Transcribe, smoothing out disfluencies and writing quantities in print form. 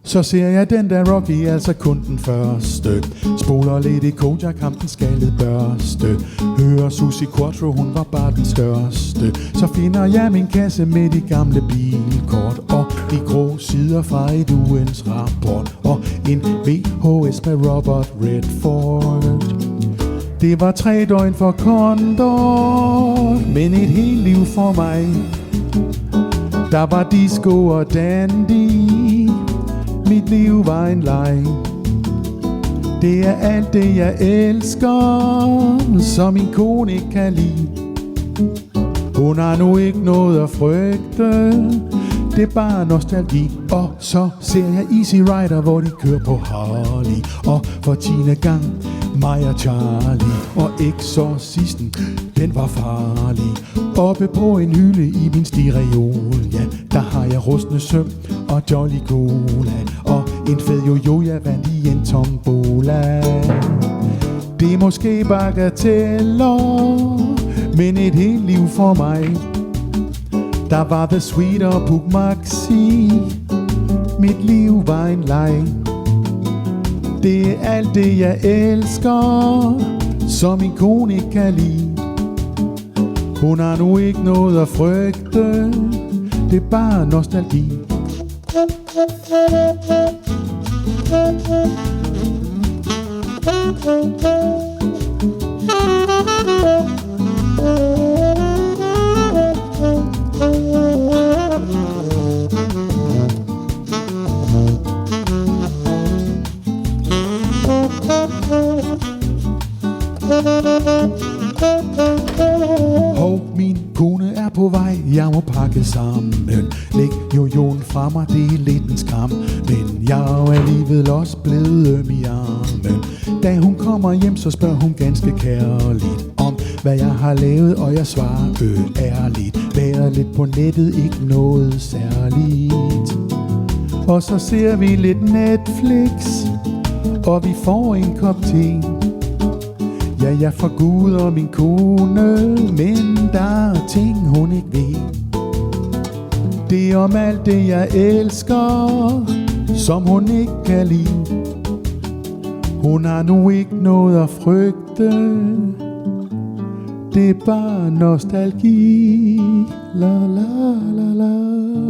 Så ser jeg den der Rocky, altså kun den første. Spoler lidt i Kojak, ham den skaldede børste. Hører Susie Quattro, hun var bare den største. Så finder jeg min kasse med de gamle bilkort og de grå sider fra et ugens rapport og en VHS med Robert Redford. Det var 3 døgn for Condor, men et helt liv for mig. Der var disco og dandy, mit liv var en leg. Det er alt det jeg elsker, som min kone ikke kan lide. Hun har nu ikke noget at frygte, det er bare nostalgi. Og så ser jeg Easy Rider, hvor de kører på Harley. Og for 10. gang mig og Charlie. Og Exorcisten, den var farlig. Oppe på en hylde i min stireol, ja, der har jeg rustne søm og Jolly Cola. Og en fed jojo, jeg vandt i en tombola. Det er måske bagateller, men et helt liv for mig. Der var The Sweet og Puk Maxi, mit liv var en leg. Det er alt det jeg elsker, som min kone ikke kan lide. Hun har nu ikke noget at frygte, det er bare nostalgi. Hov, min kone er på vej, jeg må pakke sammen. Læg jojoen fra mig, det er lidt en skam, men jeg er jo alligevel også blevet øm i armen. Da hun kommer hjem, så spørger hun ganske kærligt om, hvad jeg har lavet, og jeg svarer ærligt. Været lidt på nettet, ikke noget særligt. Og så ser vi lidt Netflix, og vi får en kop te. Ja, jeg forguder min kone, men der er ting, hun ikke ved. Det er om alt det, jeg elsker, som hun ikke kan lide. Hun har nu ikke noget at frygte, det er bare nostalgi. La la la la.